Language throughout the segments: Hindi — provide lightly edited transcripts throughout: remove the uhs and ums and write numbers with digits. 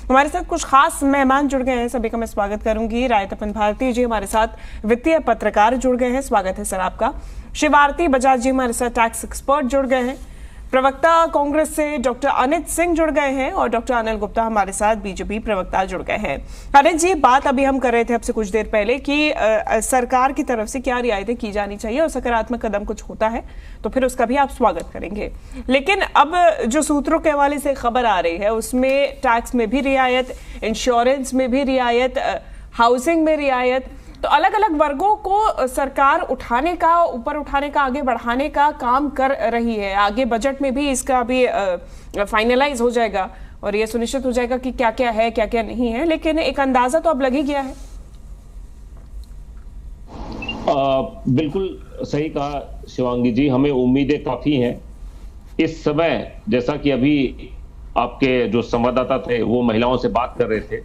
हमारे साथ कुछ खास मेहमान जुड़ गए हैं, सभी का मैं स्वागत करूंगी। रायतपन भारती जी हमारे साथ वित्तीय पत्रकार जुड़ गए हैं, स्वागत है सर आपका। शिवारती बजाज जी हमारे साथ टैक्स एक्सपर्ट जुड़ गए हैं। प्रवक्ता कांग्रेस से डॉक्टर अनित सिंह जुड़ गए हैं और डॉक्टर अनिल गुप्ता हमारे साथ बीजेपी प्रवक्ता जुड़ गए हैं। अनित जी, बात अभी हम कर रहे थे आपसे कुछ देर पहले कि सरकार की तरफ से क्या रियायतें की जानी चाहिए और सकारात्मक कदम कुछ होता है तो फिर उसका भी आप स्वागत करेंगे। लेकिन अब जो सूत्रों के हवाले से खबर आ रही है उसमें टैक्स में भी रियायत, इंश्योरेंस में भी रियायत, हाउसिंग में रियायत, तो अलग अलग वर्गों को सरकार ऊपर उठाने का, आगे बढ़ाने का काम कर रही है। आगे बजट में भी इसका भी फाइनलाइज हो जाएगा और ये सुनिश्चित हो जाएगा कि क्या क्या है क्या क्या नहीं है, लेकिन एक अंदाजा तो अब लग ही गया है। बिल्कुल सही कहा शिवांगी जी, हमें उम्मीदें काफी हैं इस समय। जैसा कि अभी आपके जो संवाददाता थे वो महिलाओं से बात कर रहे थे,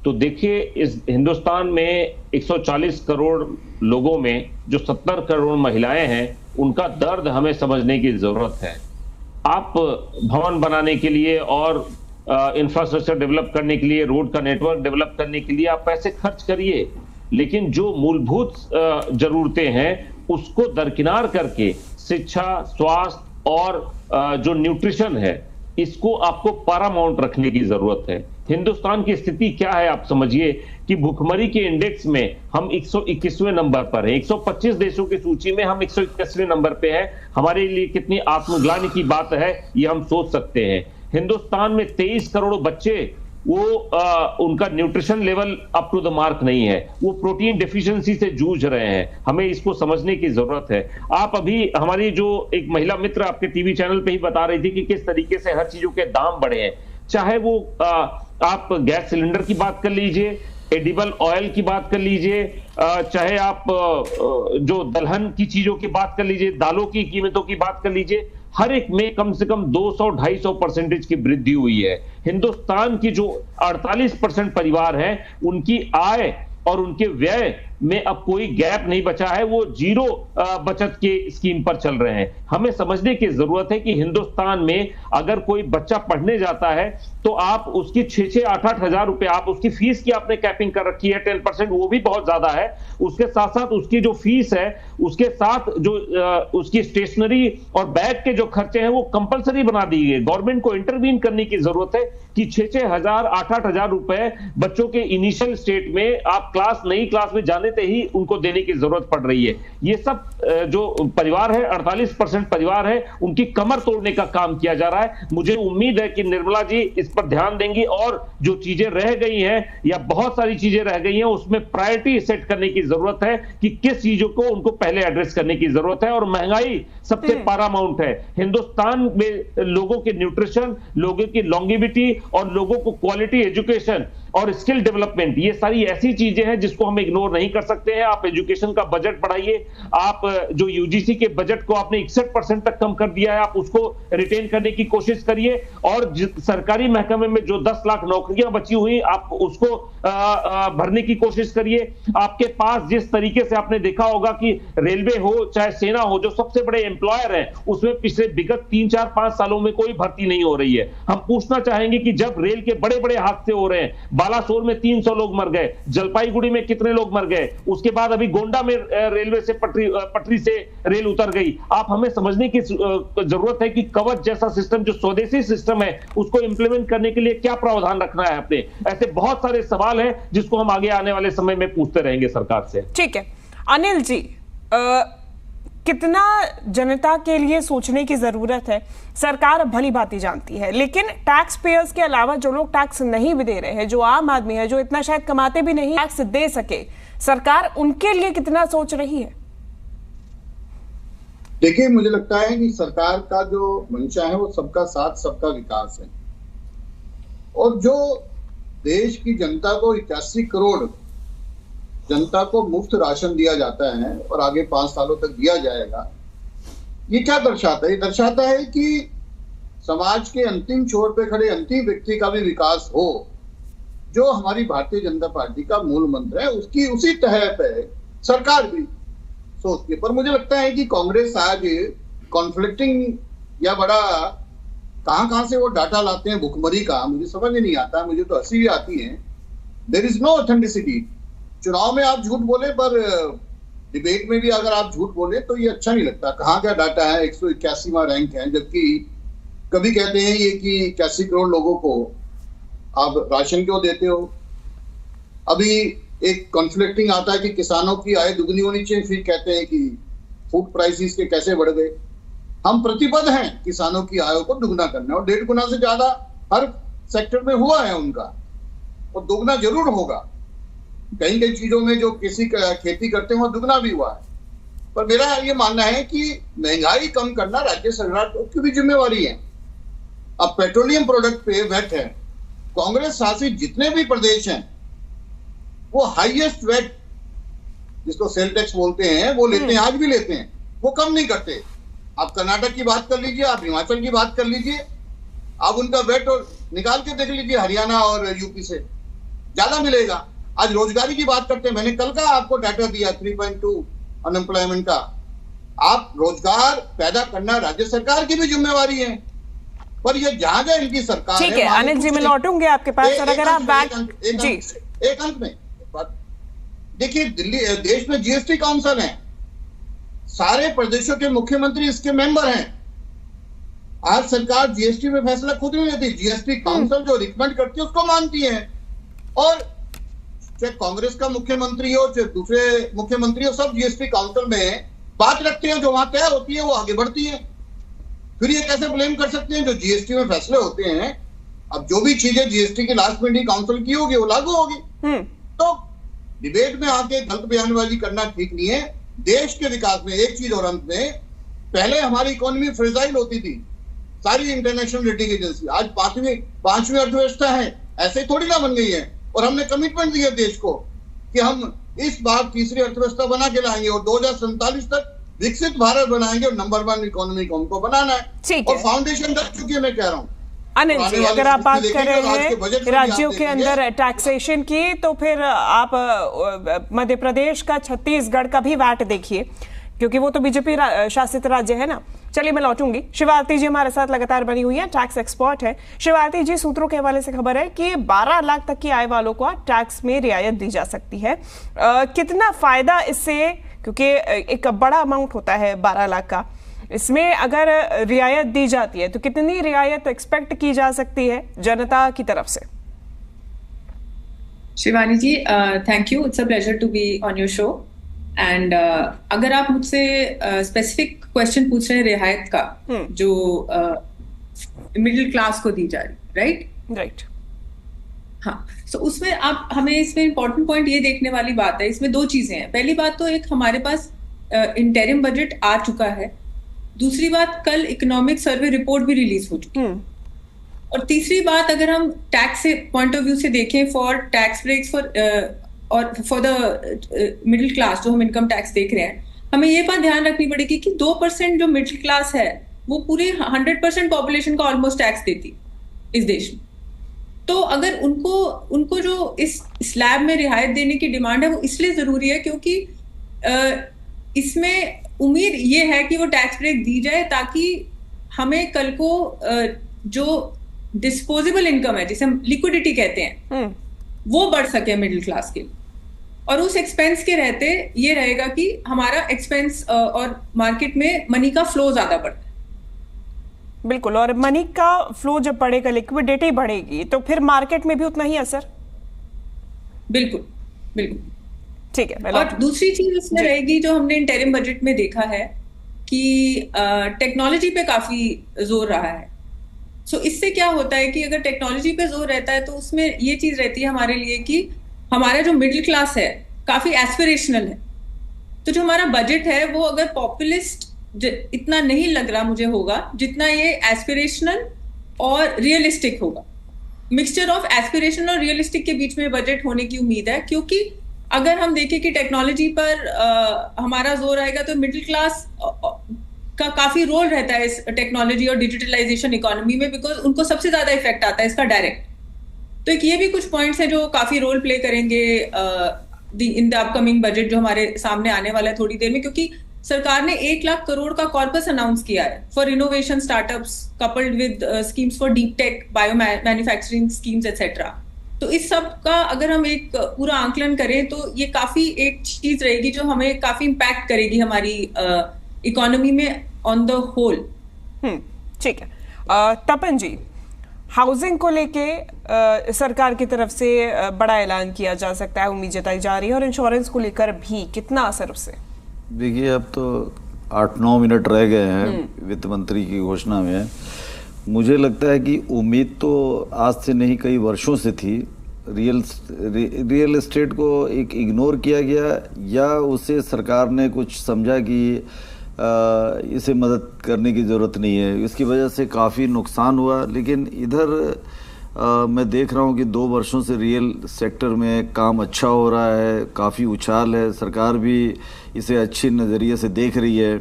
तो देखिए इस हिंदुस्तान में 140 करोड़ लोगों में जो 70 करोड़ महिलाएं हैं, उनका दर्द हमें समझने की जरूरत है। आप भवन बनाने के लिए और इंफ्रास्ट्रक्चर डेवलप करने के लिए, रोड का नेटवर्क डेवलप करने के लिए आप पैसे खर्च करिए, लेकिन जो मूलभूत जरूरतें हैं उसको दरकिनार करके शिक्षा, स्वास्थ्य और जो न्यूट्रिशन है इसको आपको पैरामाउंट रखने की जरूरत है। हिंदुस्तान की स्थिति क्या है आप समझिए कि भूखमरी के इंडेक्स में हम 121वें नंबर पर हैं। 125 देशों की सूची में हम 121वें नंबर पे हैं। हमारे लिए कितनी आत्मग्लानि की बात है ये हम सोच सकते हैं। हिंदुस्तान में 23 करोड़ बच्चे उनका nutrition level up to the mark नहीं है, वो प्रोटीन डेफिशिएंसी से जूझ रहे हैं। हमें इसको समझने की जरूरत है। आप अभी हमारी जो एक महिला मित्र आपके टीवी चैनल पे ही बता रही थी कि किस तरीके से हर चीजों के दाम बढ़े हैं, चाहे वो आप गैस सिलेंडर की बात कर लीजिए, एडिबल ऑयल की बात कर लीजिए, चाहे आप जो दलहन की चीजों की बात कर लीजिए, दालों की कीमतों की बात कर लीजिए, हर एक में कम से कम 200-250% की वृद्धि हुई है। हिंदुस्तान की जो 48% परिवार हैं, उनकी आय और उनके व्यय में अब कोई गैप नहीं बचा है, वो जीरो बचत के स्कीम पर चल रहे हैं। हमें समझने की जरूरत है कि हिंदुस्तान में अगर कोई बच्चा पढ़ने जाता है तो आप उसकी 6-8 हजार रुपए, आप उसकी फीस की आपने कैपिंग कर रखी है 10%, वो भी बहुत ज्यादा है। उसके साथ साथ उसकी जो फीस है, उसके साथ जो उसकी स्टेशनरी और बैग के जो खर्चे हैं वो कंपलसरी बना दिए गए। गवर्नमेंट को इंटरवीन करने की जरूरत है कि 6-6 हजार 8-8 हजार रुपए बच्चों के इनिशियल स्टेट में, आप नई क्लास में जाने ही उनको देने की जरूरत पड़ रही है। ये सब जो परिवार है, 48% परिवार है, उनकी कमर तोड़ने का काम किया जा रहा है। मुझे उम्मीद है कि निर्मला जी इस पर ध्यान देंगी और जो चीजें रह गई हैं या बहुत सारी चीजें रह गई हैं उसमें प्रायोरिटी सेट करने की जरूरत है कि किस चीजों को उनको पहले एड्रेस करने की जरूरत है। और महंगाई सबसे पैरामाउंट है। हिंदुस्तान में लोगों के न्यूट्रिशन, लोगों की लॉन्गेविटी और लोगों को क्वालिटी एजुकेशन और स्किल डेवलपमेंट, ये सारी ऐसी चीजें हैं जिसको हम इग्नोर नहीं कर सकते हैं। आप एजुकेशन का बजट बढ़ाइए, आप जो यूजीसी के बजट को आपने 61% तक कम कर दिया है, आप उसको रिटेन करने की कोशिश करिए। और सरकारी महकमे में जो 10 लाख नौकरियां बची हुई, आप उसको भरने की कोशिश करिए। आपके पास जिस तरीके से आपने देखा होगा कि रेलवे हो चाहे सेना हो, जो सबसे बड़े एम्प्लॉयर हैं, उसमें पिछले विगत 3-4-5 सालों में कोई भर्ती नहीं हो रही है। हम पूछना चाहेंगे कि जब रेल के बड़े बड़े हादसे हो रहे हैं, बालासोर में 300 लोग मर गए, जलपाईगुड़ी में कितने लोग मर गए, उसके बाद अभी गोंडा में रेलवे से पटरी से रेल उतर गई। आप हमें समझने की जरूरत है कि कवच जैसा सिस्टम जो स्वदेशी सिस्टम है उसको इंप्लीमेंट करने के लिए क्या प्रावधान रखना है अपने। ऐसे बहुत सारे सवाल हैं जिसको हम आगे आने वाले समय में पूछते रहेंगे सरकार से। ठीक है अनिल जी, कितना जनता के लिए सोचने की जरूरत है, सरकार भली भांति जानती है, लेकिन टैक्स पेयर्स के अलावा जो लोग टैक्स नहीं भी दे रहे हैं, जो आम आदमी है, जो इतना शायद कमाते भी नहीं टैक्स दे सके, सरकार उनके लिए कितना सोच रही है? देखिए, मुझे लगता है कि सरकार का जो मंशा है वो सबका साथ सबका विकास है। और जो देश की जनता को 81 करोड़ जनता को मुफ्त राशन दिया जाता है और आगे 5 सालों तक दिया जाएगा, ये क्या दर्शाता है? ये दर्शाता है कि समाज के अंतिम छोर पे खड़े अंतिम व्यक्ति का भी विकास हो, जो हमारी भारतीय जनता पार्टी का मूल मंत्र है। उसकी उसी तह पे सरकार भी सोचती है। पर मुझे लगता है कि कांग्रेस आज कॉन्फ्लिक्टिंग या बड़ा कहां कहां से वो डाटा लाते हैं भुखमरी का, मुझे समझ ही नहीं आता, मुझे तो हंसी भी आती है। There is no authenticity. चुनाव में आप झूठ बोले, पर डिबेट में भी अगर आप झूठ बोले तो ये अच्छा नहीं लगता। कहाँ क्या डाटा है, 181वां रैंक है, जबकि कभी कहते हैं ये कि 81 करोड़ लोगों को आप राशन क्यों देते हो। अभी एक कॉन्फ्लिक्टिंग आता है कि किसानों की आय दुगनी होनी चाहिए, फिर कहते हैं कि फूड प्राइसेस के कैसे बढ़ गए। हम प्रतिबद्ध हैं किसानों की आय को दुगना करना, और 1.5 गुना से ज्यादा हर सेक्टर में हुआ है उनका, और दुगना जरूर होगा। कई कई चीजों में जो किसी का खेती करते हैं वो दुगना भी हुआ है। पर मेरा ये मानना है कि महंगाई कम करना राज्य सरकार की भी जिम्मेवारी है। अब पेट्रोलियम प्रोडक्ट पे वेट है, कांग्रेस शासित जितने भी प्रदेश हैं वो हाईएस्ट वेट जिसको सेल टैक्स बोलते हैं वो लेते हैं, आज भी लेते हैं, वो कम नहीं करते। आप कर्नाटक की बात कर लीजिए, आप हिमाचल की बात कर लीजिए, आप उनका वेट और निकाल के देख लीजिए, हरियाणा और यूपी से ज्यादा मिलेगा। आज रोजगारी की बात करते हैं, मैंने कल का आपको डाटा दिया 3.2 अनएम्प्लॉयमेंट का। आप रोजगार पैदा करना राज्य सरकार की भी जिम्मेवारी है, पर ये जहां जहां इनकी सरकार ठीक है अनिल जी, मैं लौटूंगे आपके पास। और अगर आप बैक जी एक अंक में देखिए, दिल्ली देश में जीएसटी काउंसिल है, सारे प्रदेशों के मुख्यमंत्री इसके मेंबर हैं। आज सरकार जीएसटी में फैसला खुद नहीं लेती, जीएसटी काउंसिल जो रिकमेंड करती है उसको मानती है। और चाहे कांग्रेस का मुख्यमंत्री हो चाहे दूसरे मुख्यमंत्री हो, सब जीएसटी काउंसिल में बात रखते हैं, जो वहां तय होती है वो आगे बढ़ती है। फिर ये कैसे ब्लेम कर सकते हैं जो जीएसटी में फैसले होते हैं। अब जो भी चीजें जीएसटी की लास्ट मीटिंग काउंसिल की होगी वो लागू होगी। तो डिबेट में आके गलत बयानबाजी करना ठीक नहीं है। देश के विकास में एक चीज और अंत में, पहले हमारी इकोनॉमी फ्रेजाइल होती थी, सारी इंटरनेशनल रेटिंग एजेंसी, आज पांचवी अर्थव्यवस्था है, ऐसे थोड़ी ना बन गई है। और हमने कमिटमेंट दिया देश को कि हम इस बार तीसरी अर्थव्यवस्था बना के लाएंगे और 2047 तक विकसित भारत बनाएंगे और नंबर 1 इकोनॉमी को हमको बनाना है। और फाउंडेशन रख चुकी है, मैं कह रहा हूँ। अनिल जी, अगर आप बात कर रहे हैं राज्यों के अंदर टैक्सेशन की, तो फिर आप मध्य प्रदेश का, छत्तीसगढ़ का भी वैट देखिए, क्योंकि वो तो बीजेपी शासित राज्य है ना। चलिए मैं लौटूंगी। शिवारती जी हमारे साथ लगातार बनी हुई है, टैक्स एक्सपर्ट है। शिवारती जी, सूत्रों के हवाले से खबर है कि 12 लाख तक की आय वालों को टैक्स में रियायत दी जा सकती है। कितना फायदा इससे, क्योंकि एक बड़ा अमाउंट होता है 12 लाख का, इसमें अगर रियायत दी जाती है तो कितनी रियायत एक्सपेक्ट की जा सकती है जनता की तरफ से? Shivani ji, thank you, it's a pleasure to be on your show. And अगर आप मुझसे स्पेसिफिक क्वेश्चन पूछ रहे हैं रियायत का, जो मिडिल क्लास को दी जा रही, राइट? हाँ, तो उसमें आप हमें इसमें इंपॉर्टेंट पॉइंट ये देखने वाली बात है, इसमें दो चीजें हैं। पहली बात तो एक हमारे पास इंटरिम बजट आ चुका है, दूसरी बात कल इकोनॉमिक सर्वे रिपोर्ट भी रिलीज हो चुकी है, और तीसरी बात अगर हम टैक्स से पॉइंट ऑफ व्यू से देखें for tax breaks for the middle class, जो हम इनकम टैक्स देख रहे हैं, हमें ये बात ध्यान रखनी पड़ेगी कि 2% जो मिडिल क्लास है वो पूरी 100% पॉपुलेशन का ऑलमोस्ट टैक्स देती इस देश में। तो अगर उनको जो इस स्लैब में रियायत देने की डिमांड है वो इसलिए जरूरी है क्योंकि इसमें उम्मीद ये है कि वो टैक्स ब्रेक दी जाए ताकि हमें कल को जो डिस्पोजेबल इनकम है, जिसे हम लिक्विडिटी कहते हैं, वो बढ़ सके मिडिल क्लास के, और उस एक्सपेंस के रहते ये रहेगा कि हमारा एक्सपेंस और मार्केट में मनी का फ्लो ज्यादा बढ़ता है। बिल्कुल, और मनी का फ्लो जब बढ़ेगा, लिक्विडिटी बढ़ेगी, तो फिर मार्केट में भी उतना ही असर। बिल्कुल बिल्कुल, ठीक है। और दूसरी चीज इसमें रहेगी जो हमने इंटरिम बजट में देखा है कि टेक्नोलॉजी पे काफी जोर रहा है। सो इससे क्या होता है कि अगर टेक्नोलॉजी पे जोर रहता है तो उसमें ये चीज रहती है हमारे लिए कि हमारा जो मिडिल क्लास है काफी एस्पिरेशनल है। तो जो हमारा बजट है वो अगर पॉपुलिस्ट इतना नहीं लग रहा मुझे होगा जितना ये एस्पिरेशनल और रियलिस्टिक होगा। मिक्सचर ऑफ एस्पिरेशनल और रियलिस्टिक के बीच में बजट होने की उम्मीद है, क्योंकि अगर हम देखें कि टेक्नोलॉजी पर हमारा जोर आएगा तो मिडिल क्लास का काफी रोल रहता है इस टेक्नोलॉजी और डिजिटलाइजेशन इकोनॉमी में, बिकॉज उनको सबसे ज्यादा इफेक्ट आता है इसका डायरेक्ट। तो एक ये भी कुछ पॉइंट्स हैं जो काफी रोल प्ले करेंगे इन द अपकमिंग बजट जो हमारे सामने आने वाला है थोड़ी देर में, क्योंकि सरकार ने 1 लाख करोड़ का कॉर्पस अनाउंस किया है for innovation startups coupled with schemes for deep tech, bio manufacturing schemes etcetera. तो इस सब का अगर हम एक पूरा आंकलन करें तो ये काफी एक चीज रहेगी जो हमें काफी इम्पैक्ट करेगी हमारी इकोनॉमी में ऑन द होल। ठीक है। तपन जी, हाउसिंग को लेके सरकार की तरफ से बड़ा ऐलान किया जा सकता है, उम्मीद जताई जा रही है, और इंश्योरेंस को लेकर भी कितना असर उससे? देखिए, अब तो 8-9 मिनट रह गए हैं वित्त मंत्री की घोषणा में। मुझे लगता है कि उम्मीद तो आज से नहीं, कई वर्षों से थी। रियल एस्टेट को एक इग्नोर किया गया, या उसे सरकार ने कुछ समझा कि इसे मदद करने की ज़रूरत नहीं है, इसकी वजह से काफ़ी नुकसान हुआ। लेकिन इधर मैं देख रहा हूँ कि 2 वर्षों से रियल सेक्टर में काम अच्छा हो रहा है, काफ़ी उछाल है, सरकार भी इसे अच्छे नज़रिए से देख रही है।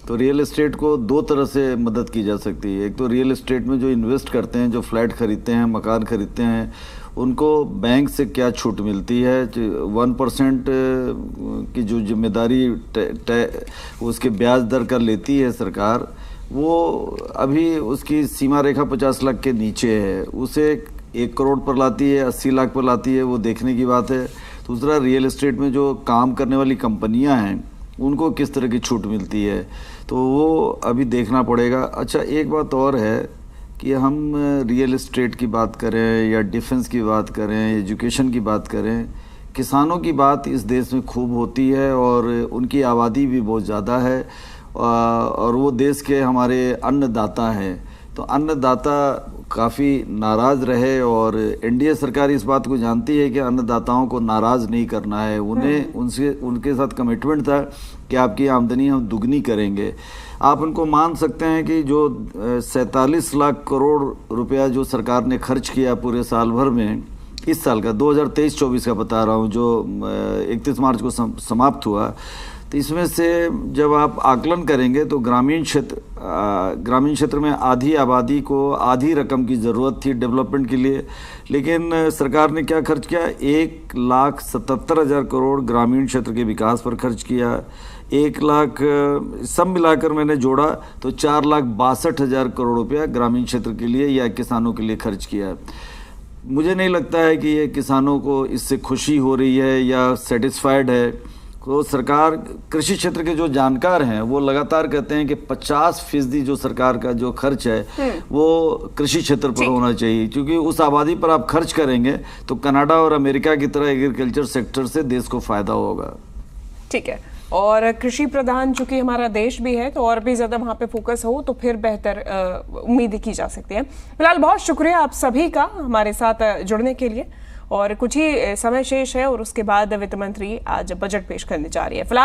तो रियल एस्टेट को 2 तरह से मदद की जा सकती है। एक तो रियल एस्टेट में जो इन्वेस्ट करते हैं, जो फ्लैट खरीदते हैं, मकान खरीदते हैं, उनको बैंक से क्या छूट मिलती है। 1% की जो जिम्मेदारी उसके ब्याज दर का लेती है सरकार, वो अभी उसकी सीमा रेखा 50 लाख के नीचे है। उसे 1 करोड़ पर लाती है, 80 लाख पर लाती है, वो देखने की बात है। दूसरा, रियल एस्टेट में जो काम करने वाली कंपनियां हैं, उनको किस तरह की छूट मिलती है, तो वो अभी देखना पड़ेगा। अच्छा, एक बात और है कि हम रियल एस्टेट की बात करें या डिफेंस की बात करें, एजुकेशन की बात करें, किसानों की बात इस देश में खूब होती है और उनकी आबादी भी बहुत ज़्यादा है, और वो देश के हमारे अन्नदाता हैं। तो अन्नदाता काफ़ी नाराज़ रहे, और एनडीए सरकार इस बात को जानती है कि अन्नदाताओं को नाराज़ नहीं करना है। उन्हें उनके साथ कमिटमेंट था कि आपकी आमदनी हम दुगनी करेंगे। आप उनको मान सकते हैं कि जो 47 लाख करोड़ रुपया जो सरकार ने खर्च किया पूरे साल भर में, इस साल का 2023-24 का बता रहा हूँ, जो 31 मार्च को समाप्त हुआ, तो इसमें से जब आप आकलन करेंगे तो ग्रामीण क्षेत्र में आधी आबादी को आधी रकम की ज़रूरत थी डेवलपमेंट के लिए। लेकिन सरकार ने क्या खर्च किया? 1,77,000 करोड़ ग्रामीण क्षेत्र के विकास पर खर्च किया। 1 लाख सब मिलाकर मैंने जोड़ा तो 4,62,000 करोड़ रुपया ग्रामीण क्षेत्र के लिए या किसानों के लिए खर्च किया। मुझे नहीं लगता है कि ये किसानों को इससे खुशी हो रही है या सेटिस्फाइड है। तो सरकार, कृषि क्षेत्र के जो जानकार हैं वो लगातार कहते हैं कि 50% जो सरकार का जो खर्च है वो कृषि क्षेत्र पर होना चाहिए, क्योंकि उस आबादी पर आप खर्च करेंगे तो कनाडा और अमेरिका की तरह एग्रीकल्चर सेक्टर से देश को फायदा होगा। ठीक है, और कृषि प्रधान चूंकि हमारा देश भी है तो और भी ज्यादा वहां पे फोकस हो तो फिर बेहतर उम्मीद की जा सकती है। फिलहाल बहुत शुक्रिया आप सभी का हमारे साथ जुड़ने के लिए, और कुछ ही समय शेष है और उसके बाद वित्त मंत्री आज बजट पेश करने जा रही है। फिलहाल